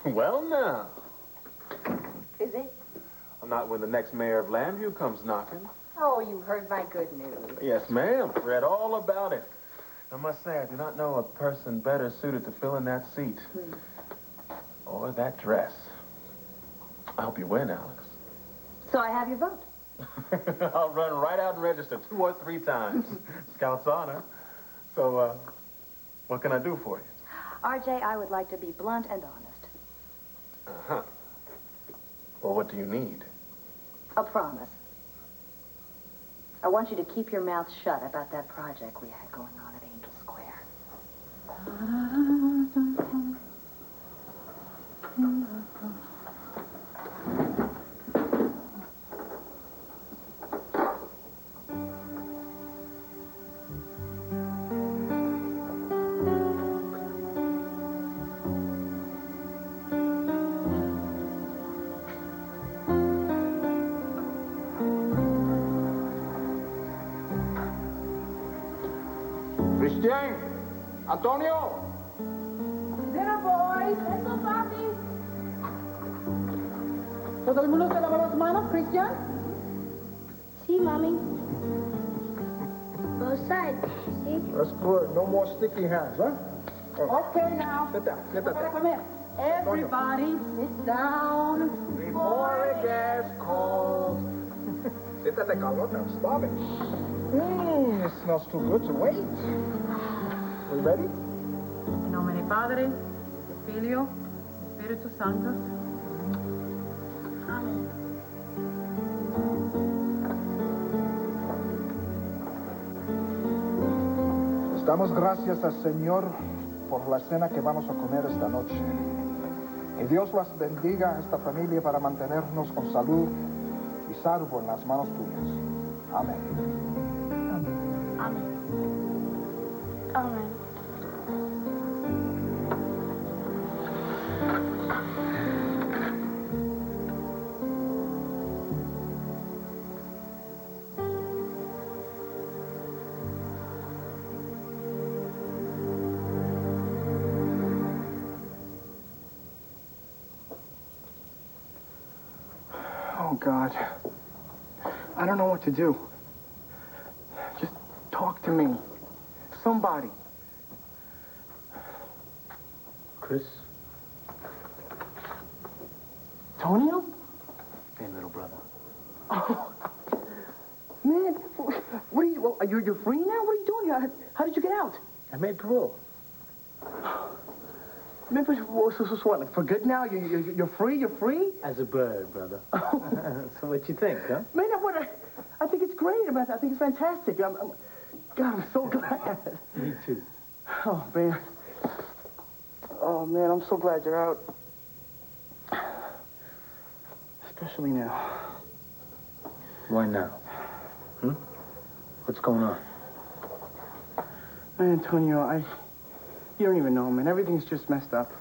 Well, now. Is it? Not when the next mayor of Lambview comes knocking. Oh, you heard my good news. Yes, ma'am. Read all about it. I must say, I do not know a person better suited to fill in that seat. Or that dress. I hope you win, Alex. So I have your vote. I'll run right out and register 2 or 3 times. Scout's honor. So, what can I do for you? RJ, I would like to be blunt and honest. Uh-huh. Well, what do you need? A promise. I want you to keep your mouth shut about that project we had going on at Angel Square. Christian! Antonio! Dinner, boys. Eso, papi. ¿Todo el mundo se lavó las manos, Christian? See, Mommy. Both sides, see? That's good. No more sticky hands, huh? Okay, now. Sit down. Sit Para down. comer. Everybody sit down. Before it gets cold. Siéntate, Carlota. Stop it. It smells too good to wait. We ready? In nomine Padre, Filio, Spiritus Sanctus. Amen. Damos gracias al Señor por la cena que vamos a comer esta noche. Que Dios las bendiga a esta familia para mantenernos con salud y salvo en las manos tuyas. Amén. Amen. Amen. Oh, God. I don't know what to do. Just talk to me. Somebody. Chris? Tonio? Hey, little brother. Oh. Man, what are you, well, you're free now? What are you doing? How did you get out? I made parole. Man, but so what, like, for good now? You're free? You're free? As a bird, brother. So what you think, huh? Man, I think it's great. I think it's fantastic. God, I'm so glad. Me too. Oh, man. Oh, man, I'm so glad you're out. Especially now. Why now? What's going on? Man, Antonio, you don't even know, man. Everything's just messed up.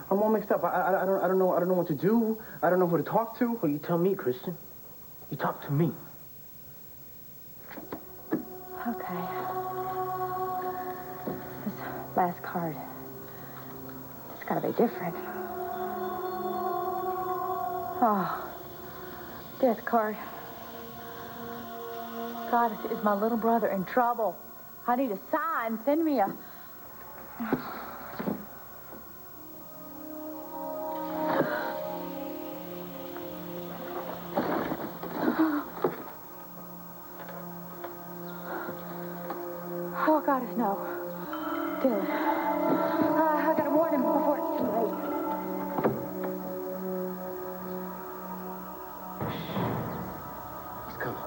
I'm all mixed up. I don't know what to do. I don't know who to talk to. Well, you tell me, Christian. You talk to me. Okay. This last card. It's gotta be different. Oh. Death card. God, is my little brother in trouble? I need a sign. Send me a... Oh, God, no. Dylan. I gotta warn him before it's too late. He's coming.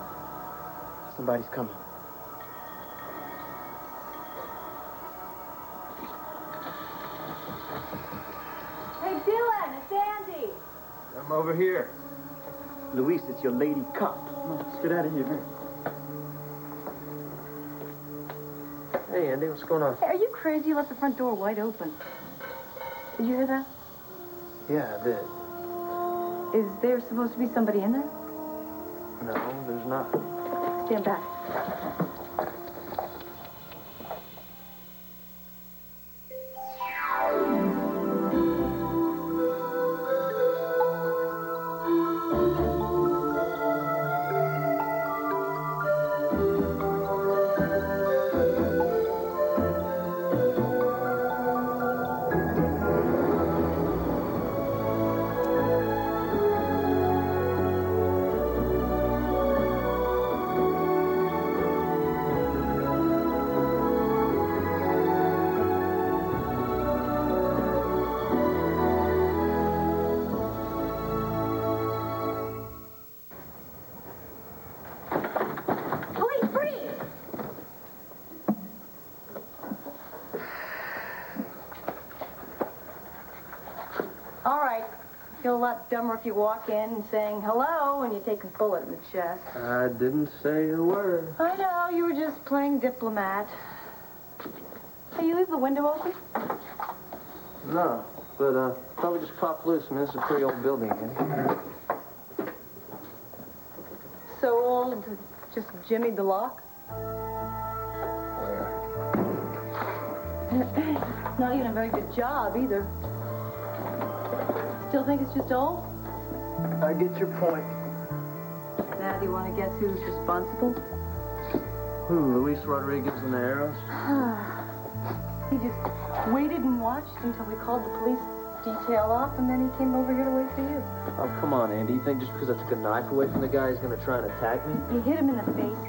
Somebody's coming. Hey, Dylan, it's Andy. I'm over here. Luis, it's your lady cop. Let's get out of here. Hey, Andy, what's going on? Hey, are you crazy? You left the front door wide open. Did you hear that? Yeah, I did. Is there supposed to be somebody in there? No, there's not. Stand back. All right. Feel a lot dumber if you walk in saying hello and you take a bullet in the chest. I didn't say a word. I know, you were just playing diplomat. Hey, you leave the window open? No, but probably just popped loose. I mean, this is a pretty old building, Andy. So old, just jimmied the lock? Not even a very good job, either. Still think it's just old? I get your point. Now, do you want to guess who's responsible? Who, Luis Rodriguez and the Arrows? He just waited and watched until we called the police detail off, and then he came over here to wait for you. Oh, come on, Andy. You think just because I took a knife away from the guy, he's going to try and attack me? You hit him in the face.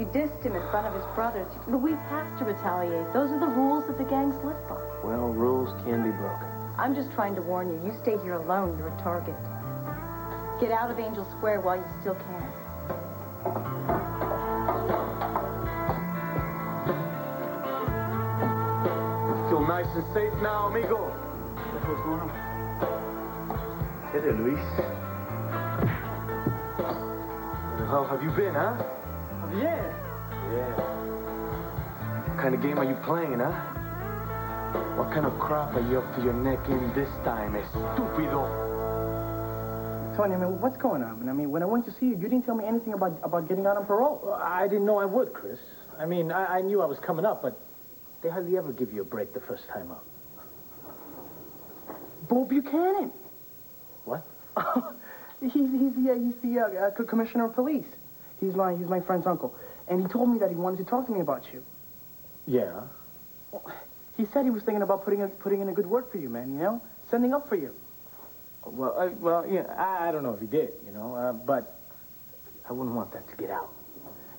You dissed him in front of his brothers. Luis has to retaliate. Those are the rules that the gangs live by. Well, rules can be broken. I'm just trying to warn you. You stay here alone, you're a target. Get out of Angel Square while you still can. Feel nice and safe now, amigo. What's going on? Hey there, Luis. How have you been, huh? Yeah. What kind of game are you playing, huh? What kind of crap are you up to your neck in this time, estúpido? Tony, I mean, what's going on? I mean, when I went to see you, you didn't tell me anything about getting out on parole. Well, I didn't know I would, Chris. I mean, I knew I was coming up, but they hardly ever give you a break the first time up. Bo Buchanan. What? he's the commissioner of police. He's my friend's uncle. And he told me that he wanted to talk to me about you. Yeah. He said he was thinking about putting in a good word for you, man, you know? Sending up for you. Well, yeah, I don't know if he did, you know, but I wouldn't want that to get out.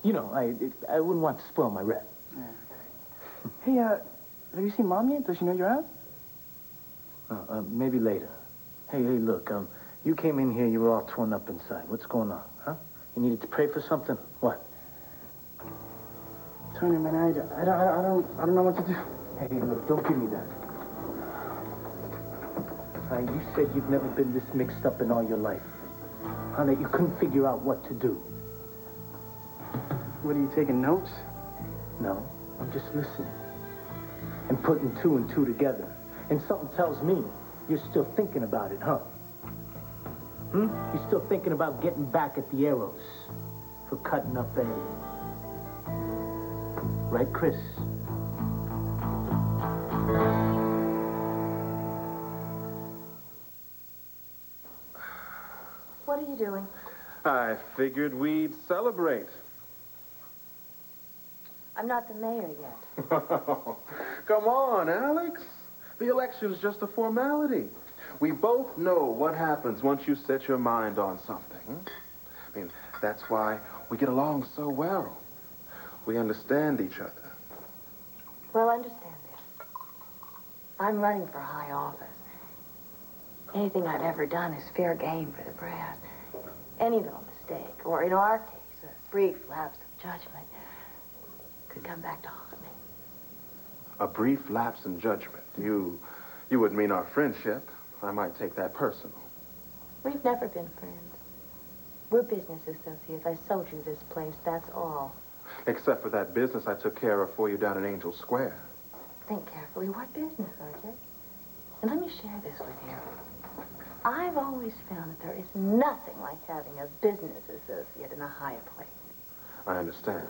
You know, I wouldn't want to spoil my rep. Yeah. Hey, have you seen Mom yet? Does she know you're out? Maybe later. Hey, look, you came in here, you were all torn up inside. What's going on, huh? You needed to pray for something? What? Tony, man, I don't know what to do. Hey, look, don't give me that. You said you've never been this mixed up in all your life. Huh, that you couldn't figure out what to do. What, are you taking notes? No, I'm just listening. And putting two and two together. And something tells me you're still thinking about it, huh? You're still thinking about getting back at the Arrows for cutting up Eddie. Right, Chris? What are you doing? I figured we'd celebrate. I'm not the mayor yet. Come on, Alex. The election's just a formality. We both know what happens once you set your mind on something. I mean, that's why we get along so well. We understand each other. Well, understand this. I'm running for high office. Anything I've ever done is fair game for the brass. Any little mistake, or in our case, a brief lapse of judgment, could come back to haunt me. A brief lapse in judgment. You wouldn't mean our friendship. I might take that personal. We've never been friends. We're business associates. I sold you this place, that's all. Except for that business I took care of for you down in Angel Square. Think carefully. What business, RJ? And let me share this with you. I've always found that there is nothing like having a business associate in a high place. I understand.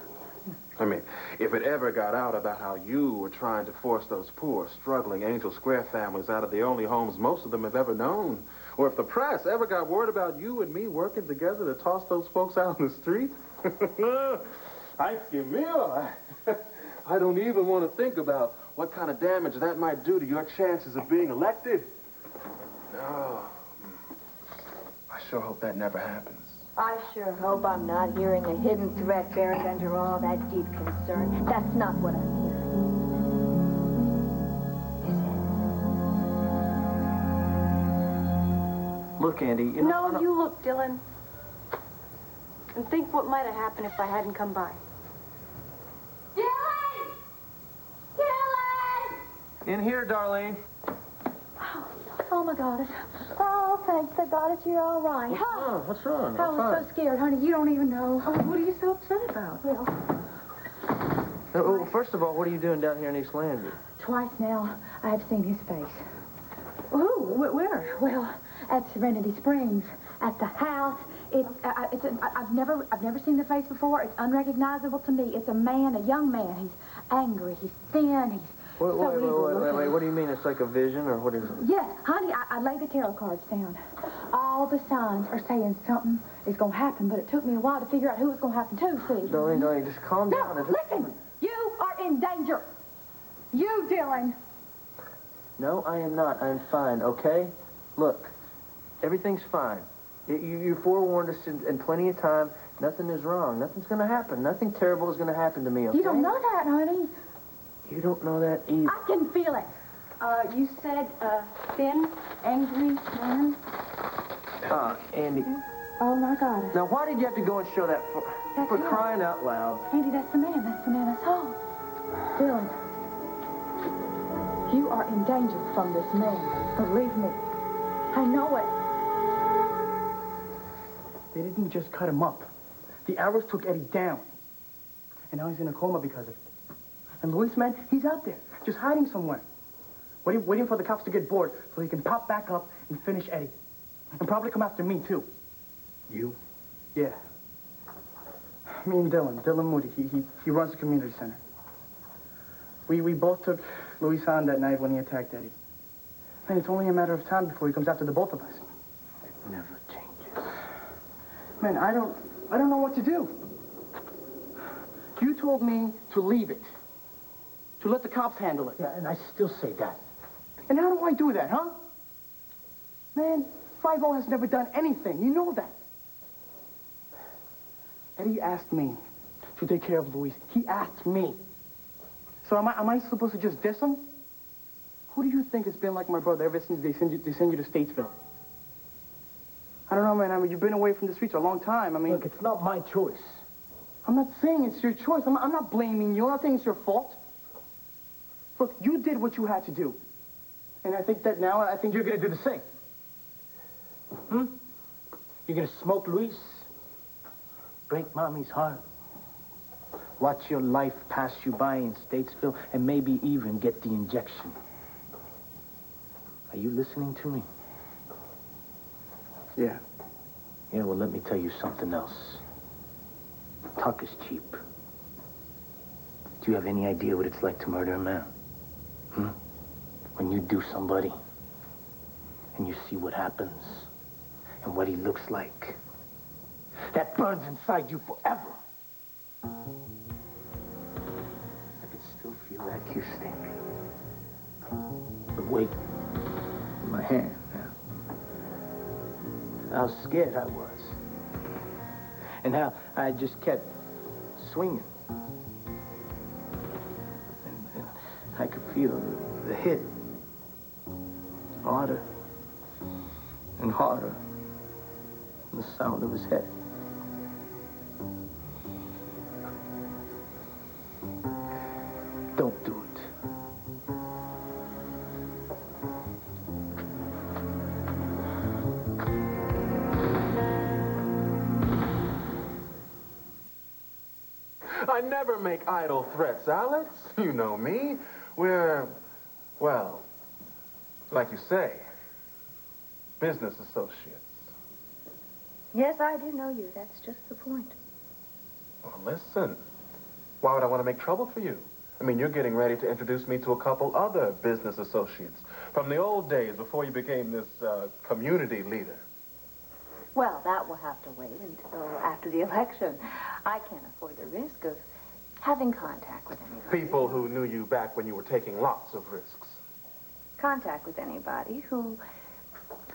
I mean, if it ever got out about how you were trying to force those poor, struggling Angel Square families out of the only homes most of them have ever known, or if the press ever got word about you and me working together to toss those folks out on the street, I don't even want to think about what kind of damage that might do to your chances of being elected. Oh, I sure hope that never happens. I sure hope I'm not hearing a hidden threat buried under all that deep concern. That's not what I'm hearing. Is it? Look, Andy, you know... No, you look, Dylan. And think what might have happened if I hadn't come by. Dylan! Dylan! In here, Darlene. Oh, Oh, my goddess. Oh, thanks to goddess, you're all right. What's wrong? I was so scared, honey. You don't even know. Oh, what are you so upset about? Well, Well, first of all, what are you doing down here in East Landry? twice now, I have seen his face. Who? Where? Well, at Serenity Springs, at the house. I've never seen the face before. It's unrecognizable to me. It's a man, a young man. He's angry. He's thin. He's Wait, so evil. what do you mean? It's like a vision, or what is it? Yes, honey, I laid the tarot cards down. All the signs are saying something is going to happen, but it took me a while to figure out who it's going to happen to, see? Darlene, just calm down. No, listen! You are in danger. You, Dylan. No, I am not. I'm fine, okay? Look, everything's fine. You forewarned us in plenty of time. Nothing is wrong. Nothing's going to happen. Nothing terrible is going to happen to me, okay? You don't know that, honey. You don't know that either. I can feel it. You said, thin, angry man? Andy. Oh, my God. Now, why did you have to go and show that for him. crying out loud? Andy, that's the man. That's the man I saw. Dylan, you are in danger from this man. Believe me. I know it. They didn't just cut him up. The arrows took Eddie down. And now he's in a coma because of it. And Luis, man, he's out there, just hiding somewhere. Waiting for the cops to get bored so he can pop back up and finish Eddie. And probably come after me, too. You? Yeah. Me and Dylan Moody, he runs the community center. We both took Luis on that night when he attacked Eddie. And it's only a matter of time before he comes after the both of us. It never changes. Man, I don't know what to do. You told me to leave it. To let the cops handle it. Yeah, and I still say that. And how do I do that, huh? Man, 5-0 has never done anything. You know that. Eddie asked me to take care of Luis. He asked me. So am I supposed to just diss him? Who do you think has been like my brother ever since they send you to Statesville? I don't know, man. I mean, you've been away from the streets a long time. I mean... Look, it's not my choice. I'm not saying it's your choice. I'm not blaming you. I'm not saying it's your fault. Look, you did what you had to do. And I think that now, I think You're gonna do the same. You're gonna smoke Luis? Break Mommy's heart? Watch your life pass you by in Statesville and maybe even get the injection. Are you listening to me? Yeah. Yeah, well, let me tell you something else. Talk is cheap. Do you have any idea what it's like to murder a man? When you do somebody, and you see what happens, and what he looks like, that burns inside you forever. I can still feel that kiss stink. The weight in my hand. How scared I was. And how I just kept swinging. And I could feel the hit harder and harder, and the sound of his head. Don't do it. I never make idle threats, Alex. You know me. We're, well, like you say, business associates. Yes, I do know you. That's just the point. Well, listen. Why would I want to make trouble for you? I mean, you're getting ready to introduce me to a couple other business associates from the old days before you became this community leader. Well, that will have to wait until after the election. I can't afford the risk of having contact with anybody. People who knew you back when you were taking lots of risks. Contact with anybody who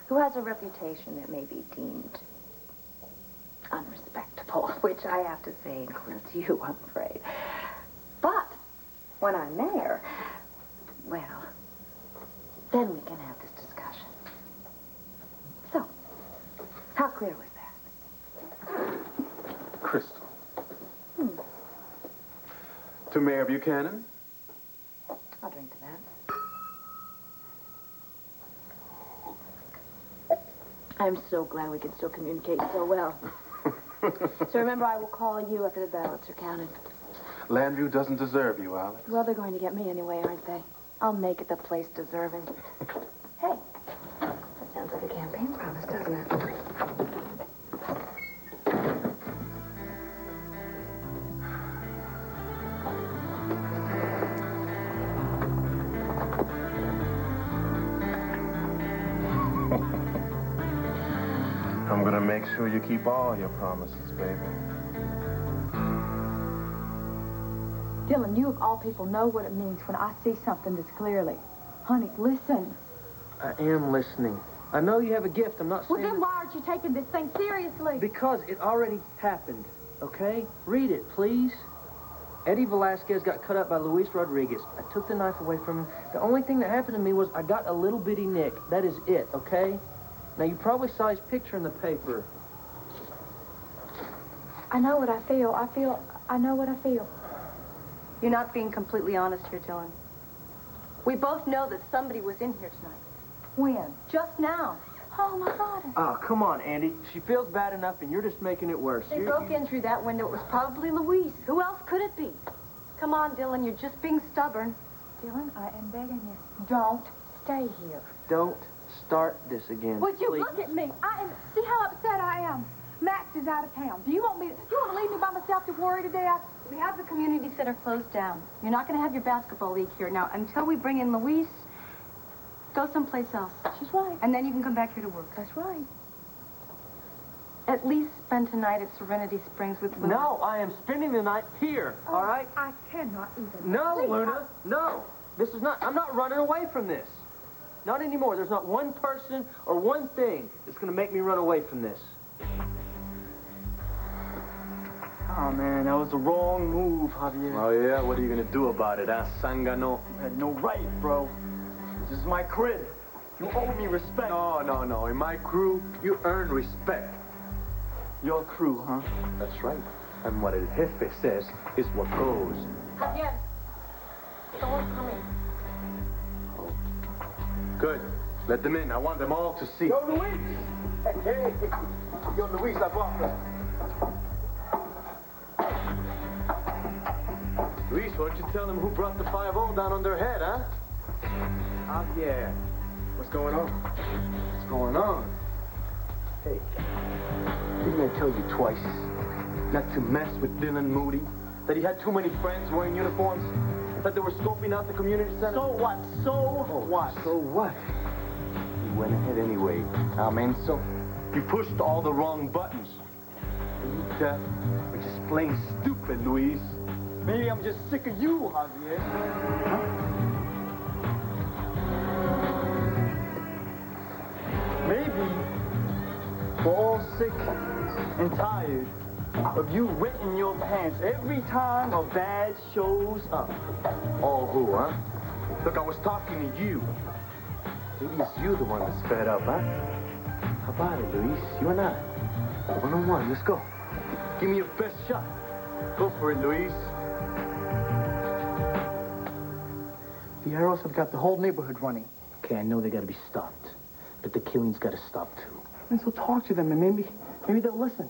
has a reputation that may be deemed unrespectable, which I have to say includes you, I'm afraid. But when I'm mayor, well, then we can have this discussion. So, how clear was that? Crystal. To Mayor Buchanan? I'll drink to that. I'm so glad we can still communicate so well. So remember, I will call you after the ballots are counted. Landview doesn't deserve you, Alex. Well, they're going to get me anyway, aren't they? I'll make it the place deserving. Hey, that sounds like a campaign promise, doesn't it? I'm gonna make sure you keep all your promises, baby. Dylan, you of all people know what it means when I see something this clearly. Honey, listen. I am listening. I know you have a gift. I'm not Well, saying... then why aren't you taking this thing seriously? Because it already happened, okay? Read it, please. Eddie Velasquez got cut up by Luis Rodriguez. I took the knife away from him. The only thing that happened to me was I got a little bitty nick. That is it, okay? Now, you probably saw his picture in the paper. I know what I feel. I know what I feel. You're not being completely honest here, Dylan. We both know that somebody was in here tonight. When? Just now. Oh, my God. Oh, come on, Andy. She feels bad enough, and you're just making it worse. They broke in through that window. It was probably Luis. Who else could it be? Come on, Dylan. You're just being stubborn. Dylan, I am begging you. Don't stay here. Don't start this again, Would you please. look at me? See how upset I am. Max is out of town. Do you want to leave me by myself to worry to death? We have the community center closed down. You're not going to have your basketball league here. Now, until we bring in Luis, go someplace else. She's right. And then you can come back here to work. That's right. At least spend tonight at Serenity Springs with Luna. No, I am spending the night here, all right? I cannot even. No, Please, Luna, no. I'm not running away from this. Not anymore. There's not one person or one thing that's going to make me run away from this. Oh, man, that was the wrong move, Javier. Oh, yeah? What are you gonna do about it, huh, Sangano? You had no right, bro. This is my crib. You owe me respect. No. In my crew, you earn respect. Your crew, huh? That's right. And what El Jefe says is what goes. Javier, someone's coming. Good. Let them in. I want them all to see. Yo, Luis! Hey, yo, Luis, la porta. Luis, why don't you tell them who brought the 5-0 down on their head, huh? Javier, what's going on? What's going on? Hey, didn't I tell you twice not to mess with Dylan Moody? That he had too many friends wearing uniforms? That they were scoping out the community center? So what? So what? So what? You went ahead anyway. Amen. So you pushed all the wrong buttons. You deaf or just plain stupid, Luis. Maybe I'm just sick of you, Javier. Huh? Maybe we're all sick and tired of you wetting your pants every time a bad shows up. All who, huh? Look, I was talking to you. Maybe it's you the one that's fed up, huh? How about it, Luis? You and I. One-on-one, let's go. Give me your best shot. Go for it, Luis. The arrows have got the whole neighborhood running. Okay, I know they gotta be stopped. But the killing's gotta stop, too. And so talk to them and maybe they'll listen.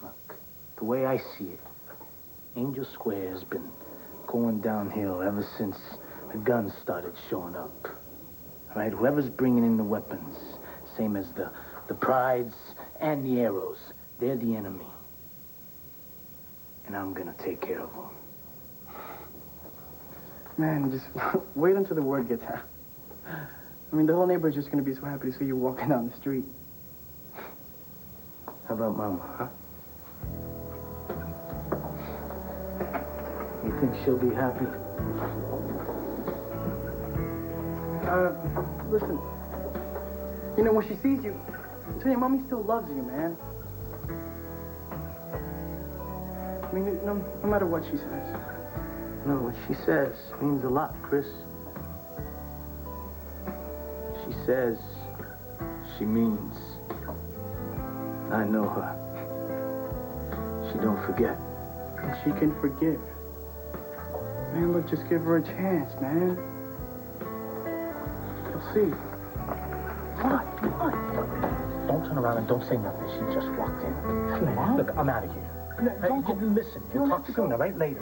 Look, the way I see it, Angel Square has been going downhill ever since the guns started showing up. All right, whoever's bringing in the weapons, same as the prides and the arrows, they're the enemy. And I'm gonna take care of them. Man, just wait until the word gets out. I mean, the whole neighborhood's just gonna be so happy to see you walking down the street. How about Mama, huh? You think she'll be happy? Listen. You know, when she sees you, tell your mommy still loves you, man. I mean, no matter what she says. No, what she says means a lot, Chris. She says, she means. I know her. She don't forget. And she can forgive. Man, look, just give her a chance, man. You'll see. What? don't turn around and don't say nothing. She just walked in. Now? Look, I'm out of here. Don't go. Listen, we'll talk soon, all right? Later.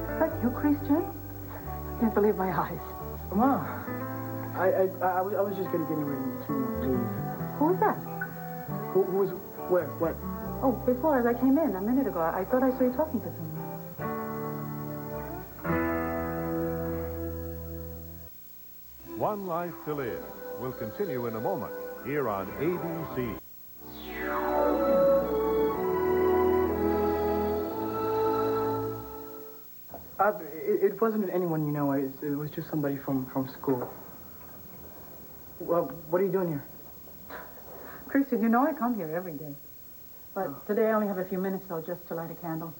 Is that you, Christian? I can't believe my eyes. Ma, I was just getting ready to leave. Who was that? Who was, where, what? Oh, before, as I came in a minute ago, I thought I saw you talking to someone. One Life to Live will continue in a moment here on ABC. It wasn't anyone you know. It was just somebody from school. Well, what are you doing here? Christian, you know I come here every day. But today I only have a few minutes, though, just to light a candle.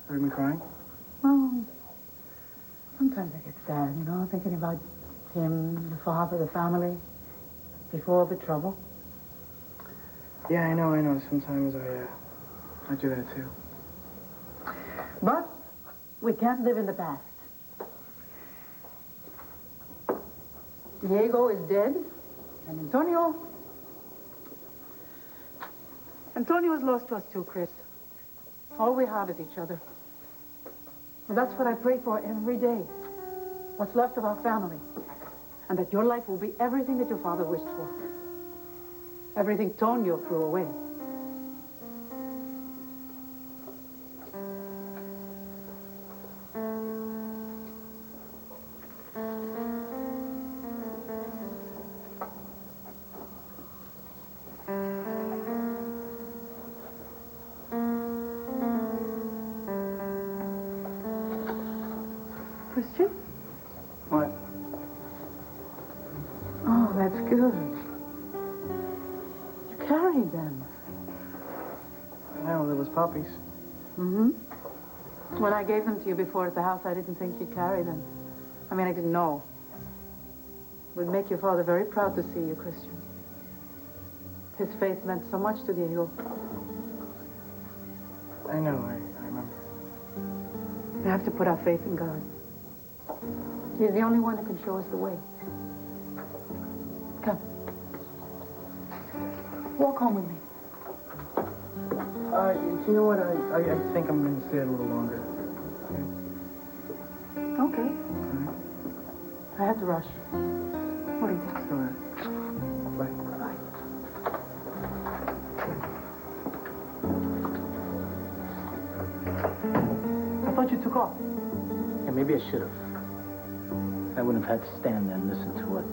Heard me crying? Well, sometimes I get sad, you know, thinking about him, the father, the family, before all the trouble. Yeah, I know. Sometimes I do that too. But we can't live in the past. Diego is dead, and Antonio is lost to us too, Chris. All we have is each other. And that's what I pray for every day. What's left of our family. And that your life will be everything that your father wished for. Everything Tonio threw away. Christian? What? Oh, that's good. You carried them. Well, there was puppies. Mm-hmm. When I gave them to you before at the house, I didn't think you'd carry them. I mean, I didn't know. It would make your father very proud to see you, Christian. His faith meant so much to Diego. I know, I remember. We have to put our faith in God. He's the only one who can show us the way. Come. Walk home with me. You know what? I think I'm going to stay a little longer. Okay. I had to rush. What do you think? All right. Bye. Bye. I thought you took off. Yeah, maybe I should have. I wouldn't have had to stand there and listen to it.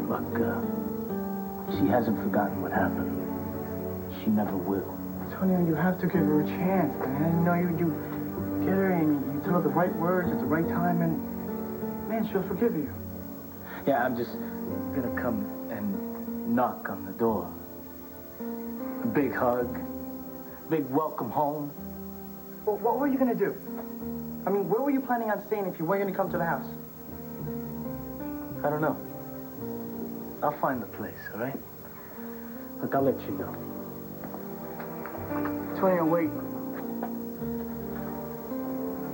Look, she hasn't forgotten what happened. She never will. Antonio, you have to give her a chance, man. You know, you get her and you tell her the right words at the right time, and, man, she'll forgive you. Yeah, I'm just gonna come and knock on the door. A big hug. Big welcome home. Well, what were you going to do? I mean, where were you planning on staying if you weren't going to come to the house? I don't know. I'll find the place, all right? Look, I'll let you know. Antonio, wait.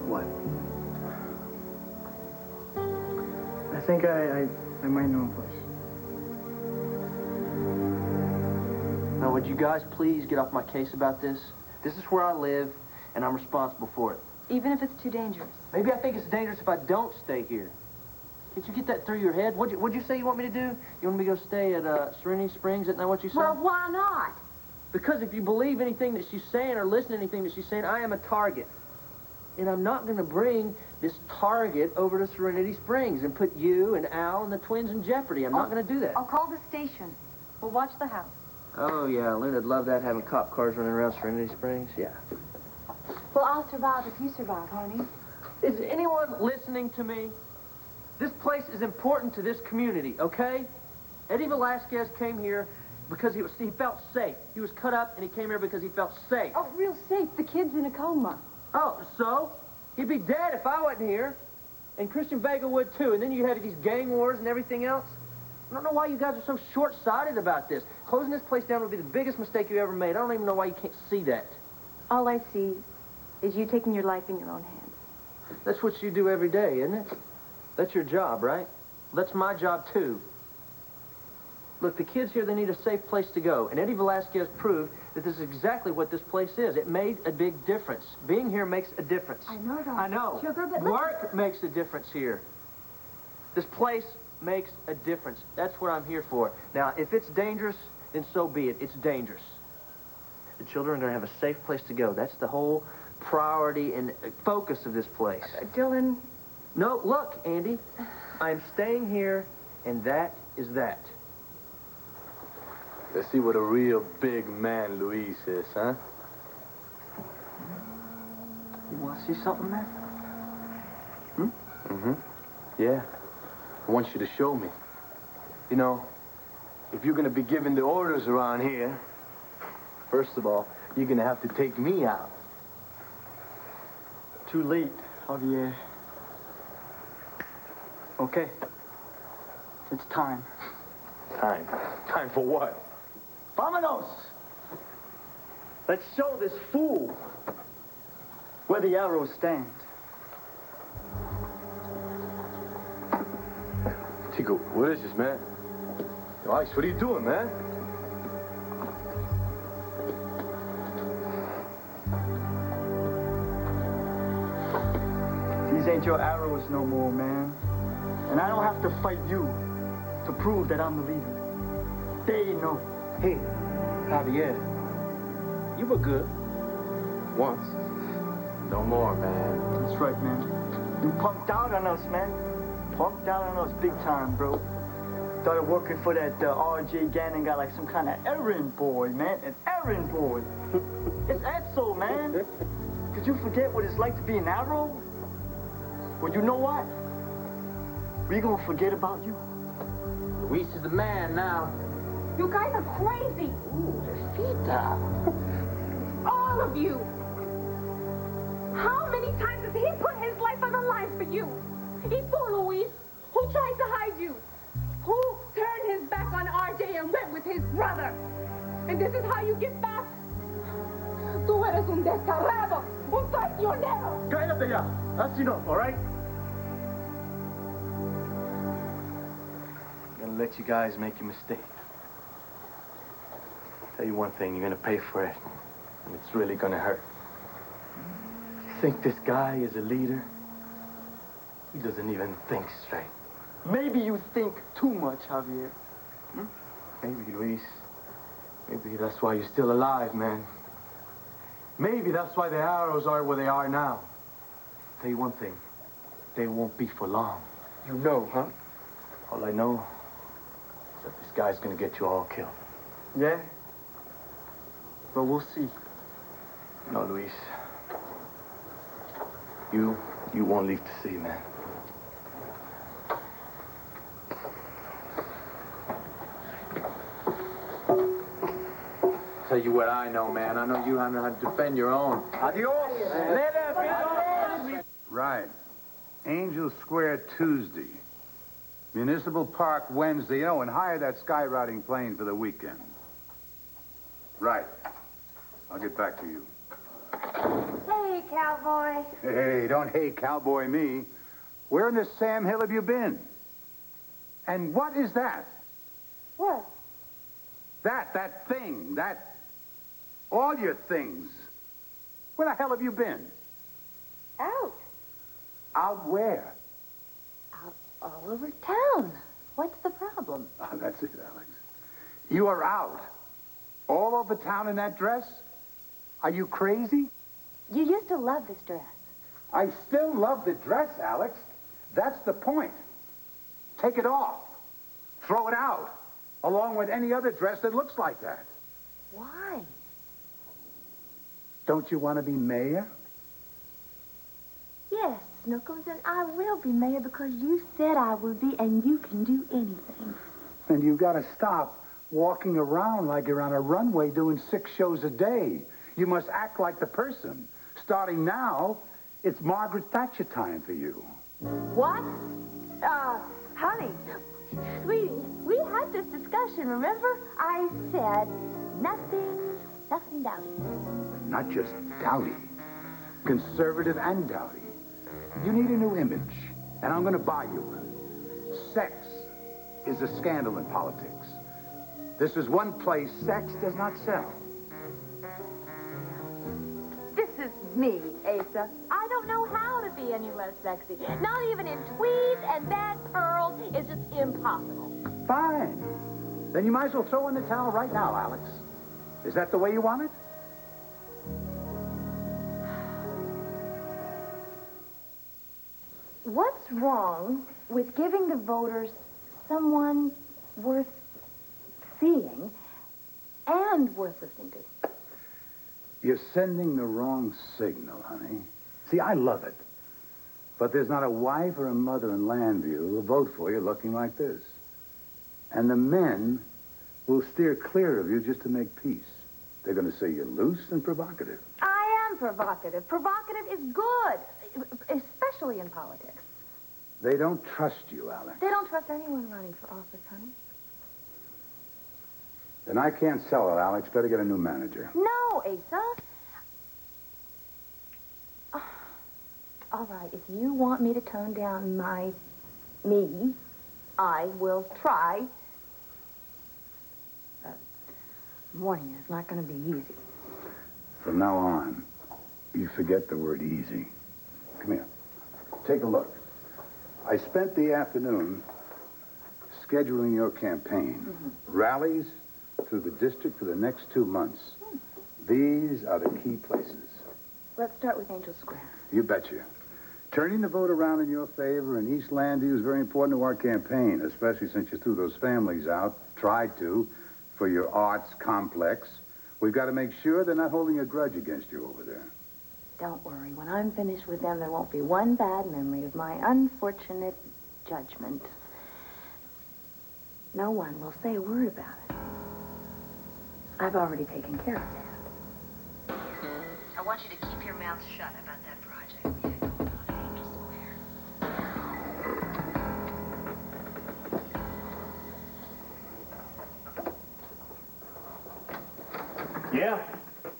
What? I think I might know a place. Now, would you guys please get off my case about this? This is where I live, and I'm responsible for it. Even if it's too dangerous. Maybe I think it's dangerous if I don't stay here. Can't you get that through your head? What'd you say you want me to do? You want me to go stay at Serenity Springs? Isn't that what you said? Well, why not? Because if you believe anything that she's saying or listen to anything that she's saying, I am a target. And I'm not going to bring this target over to Serenity Springs and put you and Al and the twins in jeopardy. I'm not going to do that. I'll call the station. We'll watch the house. Oh, yeah, Luna'd love that, having cop cars running around Serenity Springs. Yeah. Well, I'll survive if you survive, honey. Is anyone listening to me? This place is important to this community, okay? Eddie Velasquez came here because he felt safe. He was cut up, and he came here because he felt safe. Oh, real safe. The kid's in a coma. Oh, so? He'd be dead if I wasn't here. And Christian Vega would, too. And then you had these gang wars and everything else. I don't know why you guys are so short-sighted about this. Closing this place down would be the biggest mistake you ever made. I don't even know why you can't see that. All I see is you taking your life in your own hands. That's what you do every day, isn't it? That's your job, right? That's my job, too. Look, the kids here, they need a safe place to go. And Eddie Velasquez proved that this is exactly what this place is. It made a big difference. Being here makes a difference. I know that. I know. Sugar, but Work makes a difference here. This place makes a difference. That's what I'm here for. Now, if it's dangerous, then so be it. It's dangerous. The children are going to have a safe place to go. That's the whole priority and focus of this place. Dylan. No, look, Andy. I'm staying here, and that is that. Let's see what a real big man Luis is, huh? You want to see something, man? Mm-hmm. Yeah. I want you to show me. You know, if you're gonna be giving the orders around here, first of all, you're gonna have to take me out. Too late, Javier. Okay. It's time. Time? Time for what? Vámonos! Let's show this fool where the arrows stand. Chico, what is this, man? Yo, Ice, what are you doing, man? These ain't your arrows no more, man. And I don't have to fight you to prove that I'm the leader. They know. Hey, Javier, you were good. Once. No more, man. That's right, man. You punked out on us, man. Punked out on us big time, bro. Started working for that R.J. Gannon guy like some kind of errand boy, man. An errand boy. It's Edsel, man. Could you forget what it's like to be an arrow? Well, you know what? We gonna forget about you. Luis is the man now. You guys are crazy. Ooh, Fita. All of you. How many times has he put his life on the line for you? He for Luis, who tried to hide you, who turned his back on RJ and went with his brother. And this is how you get back? Tú eres un descarado, un traicionero. Cállate ya. That's enough, all right? I'm gonna let you guys make your mistake. Tell you one thing, you're gonna pay for it, and it's really gonna hurt. You think this guy is a leader? He doesn't even think straight. Maybe you think too much, Javier. Maybe, Luis. Maybe that's why you're still alive, man. Maybe that's why the arrows are where they are now. Tell you one thing, they won't be for long. You know, huh? All I know is that this guy's gonna get you all killed. Yeah? But we'll see. No, Luis. You won't leave to see, man. Tell you what I know, man. I know you know how to defend your own. Adios. Right. Angel Square Tuesday. Municipal Park Wednesday. Oh, and hire that skywriting plane for the weekend. Right. I'll get back to you. Hey, cowboy. Hey, don't hey cowboy me. Where in the Sam Hill have you been? And what is that? What? That thing, all your things. Where the hell have you been? Out. Out where? Out all over town. What's the problem? Oh, that's it, Alex. You are out. All over town in that dress? Are you crazy? You used to love this dress. I still love the dress, Alex. That's the point. Take it off. Throw it out. Along with any other dress that looks like that. Why? Don't you want to be mayor? Yes, Snookums, and I will be mayor because you said I would be, and you can do anything. And you've got to stop walking around like you're on a runway doing 6 shows a day. You must act like the person. Starting now, it's Margaret Thatcher time for you. What? Honey, sweetie, we had this discussion, remember? I said nothing dowdy. Not just dowdy. Conservative and dowdy. You need a new image. And I'm going to buy you one. Sex is a scandal in politics. This is one place sex does not sell. This is me, Asa. I don't know how to be any less sexy. Not even in tweeds and bad pearls. It's just impossible. Fine. Then you might as well throw in the towel right now, Alex. Is that the way you want it? What's wrong with giving the voters someone worth seeing and worth listening to? You're sending the wrong signal, honey. See, I love it. But there's not a wife or a mother in Landview who'll vote for you looking like this. And the men will steer clear of you just to make peace. They're going to say you're loose and provocative. I am provocative. Provocative is good, especially in politics. They don't trust you, Alex. They don't trust anyone running for office, honey. Then I can't sell it, Alex. Better get a new manager. No, Asa. All right, if you want me to tone down me, I will try. Morning is not going to be easy. From now on, you forget the word easy. Come here. Take a look. I spent the afternoon scheduling your campaign. Rallies through the district for the next 2 months. These are the key places. Let's start with Angel Square. You betcha. Turning the vote around in your favor in East Landview is very important to our campaign, especially since you threw those families out, tried to, for your arts complex. We've got to make sure they're not holding a grudge against you over there. Don't worry. When I'm finished with them, there won't be one bad memory of my unfortunate judgment. No one will say a word about it. I've already taken care of that. I want you to keep your mouth shut about that project we had going on at Angel Square.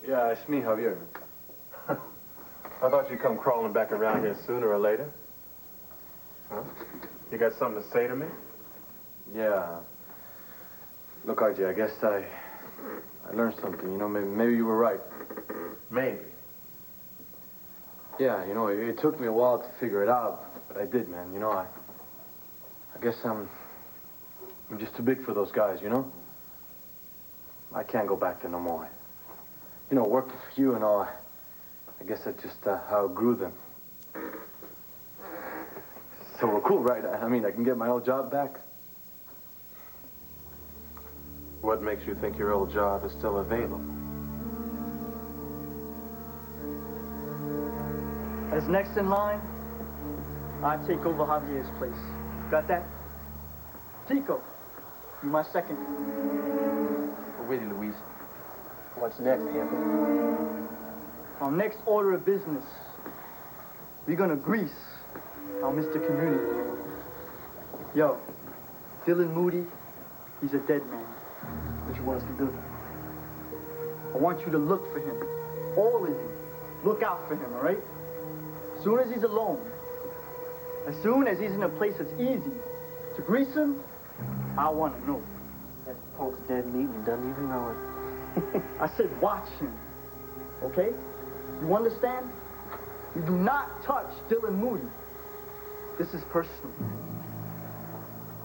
Yeah, it's me, Javier. I thought you'd come crawling back around here sooner or later. Huh? You got something to say to me? Yeah. Look, RJ, I guess I learned something. You know, maybe you were right. Maybe. Yeah, you know, it took me a while to figure it out, but I did, man. You know, I guess I'm just too big for those guys, you know? I can't go back there no more. You know, working for you and all, I guess I just outgrew them. So we're cool, right? I mean, I can get my old job back. What makes you think your old job is still available? As next in line, I take over Javier's place. Got that? Tico, you my second. We're with you, Luis. What's next, Anthony? Our next order of business, we're gonna grease our Mr. Community. Yo, Dylan Moody, he's a dead man. What you want us to do? I want you to look for him. All of you. Look out for him, all right? As soon as he's alone, as soon as he's in a place that's easy to grease him, I want to know. That punk's dead meat and doesn't even know it. I said watch him, okay? You understand? You do not touch Dylan Moody. This is personal,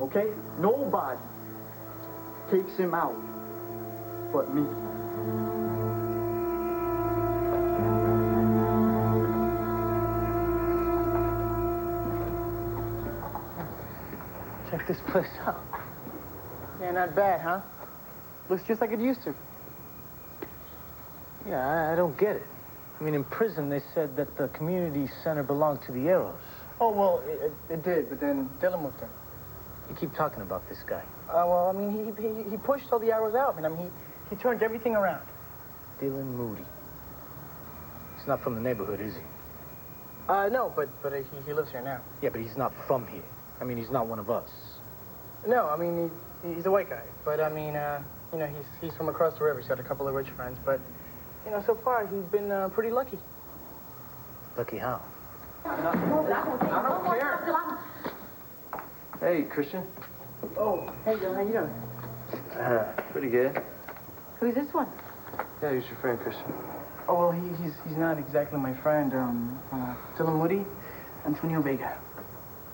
okay? Nobody takes him out but me. Check this place out. Yeah, not bad, huh? Looks just like it used to. Yeah, I don't get it. I mean, in prison, they said that the community center belonged to the Arrows. Oh, well, it did, but then Dylan moved in. You keep talking about this guy. Well, I mean, he pushed all the Arrows out. I mean, he turned everything around. Dylan Moody. He's not from the neighborhood, is he? No, but he lives here now. Yeah, but he's not from here. I mean, he's not one of us. No, I mean, he's a white guy. But, I mean, you know, he's from across the river. He's got a couple of rich friends. But, you know, so far, he's been pretty lucky. Lucky how? I don't care. Hey, Christian. Oh, hey, Bill, how you doing? Pretty good. Who's this one? Yeah, who's your friend, Christian? Oh, well, he's not exactly my friend. Dylan Woody, Antonio Vega.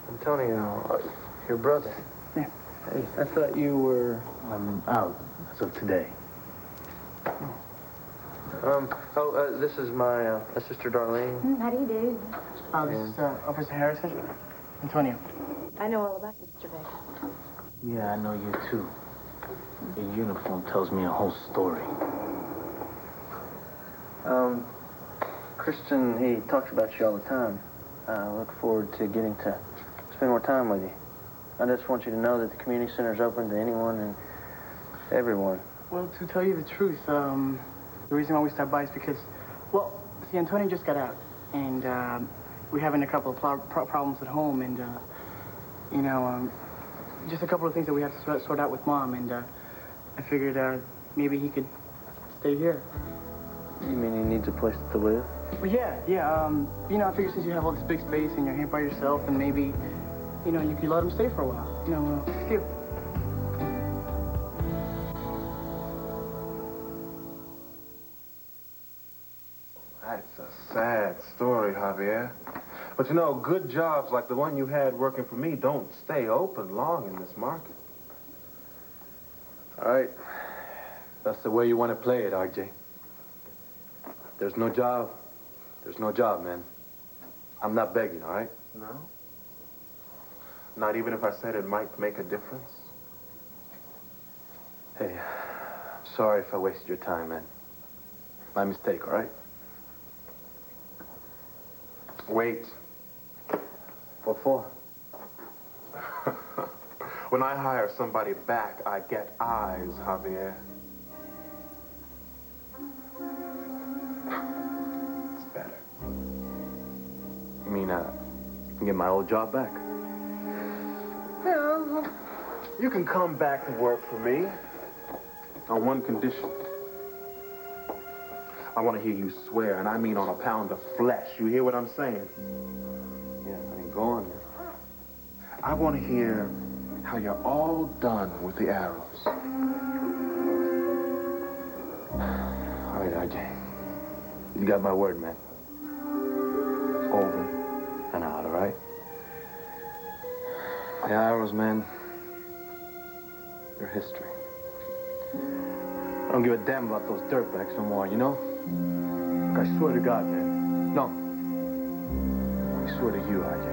Antonio, your brother. Yeah. Hey, I thought you were... I'm out as of today. This is my sister Darlene. How do you do? This is Officer Harrison. Antonio. I know all about Mr. Vega. Yeah, I know you too. Your uniform tells me a whole story. Christian, he talks about you all the time. I look forward to getting to spend more time with you. I just want you to know that the community center is open to anyone and everyone. Well, to tell you the truth, the reason why we stopped by is because, well, see, Antonio just got out, and we're having a couple of problems at home, and, you know, just a couple of things that we have to sort out with Mom, and I figured maybe he could stay here. You mean he needs a place to live? Well, yeah. You know, I figured since you have all this big space and you're here by yourself, and maybe, you know, you could let him stay for a while. You know, still. That's a sad story, Javier. But you know, good jobs like the one you had working for me don't stay open long in this market. All right. That's the way you want to play it, RJ. There's no job. There's no job, man. I'm not begging, all right? No? Not even if I said it might make a difference? Hey, sorry if I wasted your time, man. My mistake, all right? Wait. What for? When I hire somebody back, I get eyes, Javier. It's better. You mean, you can get my old job back? Yeah, you can come back to work for me on one condition. I want to hear you swear, and I mean on a pound of flesh. You hear what I'm saying? Yeah, I mean, go on. I want to hear how you're all done with the arrows. All right, RJ. You got my word, man. Over and out, all right? The arrows, man, they're history. I don't give a damn about those dirtbags no more, you know? Look, I swear to God, man. No. I swear to you, RJ.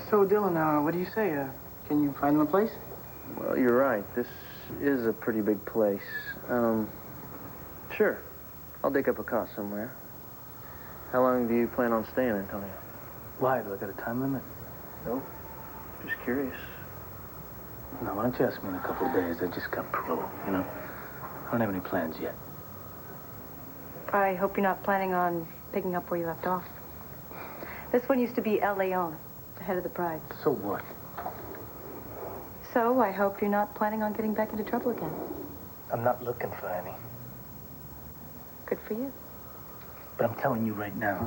So, Dylan, what do you say? Can you find him a place? Well, you're right. This is a pretty big place. Sure. I'll dig up a cot somewhere. How long do you plan on staying, Antonio? Why? Do I got a time limit? No. Just curious. No, why don't you ask me in a couple of days? I just got parole, you know? I don't have any plans yet. I hope you're not planning on picking up where you left off. This one used to be El Leon, the head of the Pride. So what? So I hope you're not planning on getting back into trouble again. I'm not looking for any. Good for you. But I'm telling you right now,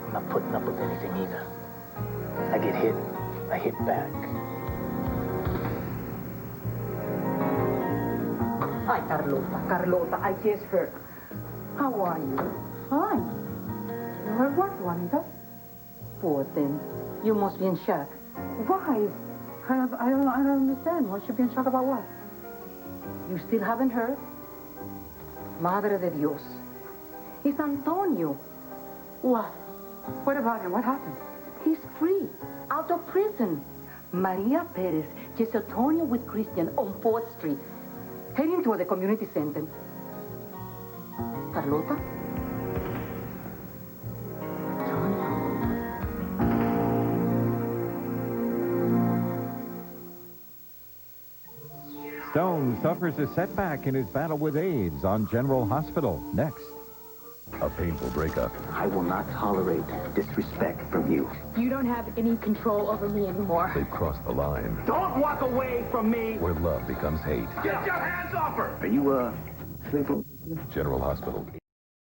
I'm not putting up with anything either. I get hit, I hit back. Hi, Carlota, I just heard. How are you? Fine. You heard what, Juanita? Poor thing. You must be in shock. Why? I don't understand. Why should you be in shock about what? You still haven't heard? Madre de Dios. It's Antonio. What? What about him? What happened? He's free. Out of prison. Maria Perez just Antonio with Christian on 4th Street. Heading toward the community center. Carlota? Stone suffers a setback in his battle with AIDS on General Hospital. Next. A painful breakup. I will not tolerate disrespect from you. You don't have any control over me anymore. They've crossed the line. Don't walk away from me! Where love becomes hate. Get your hands off her! Are you, sleeping? General Hospital.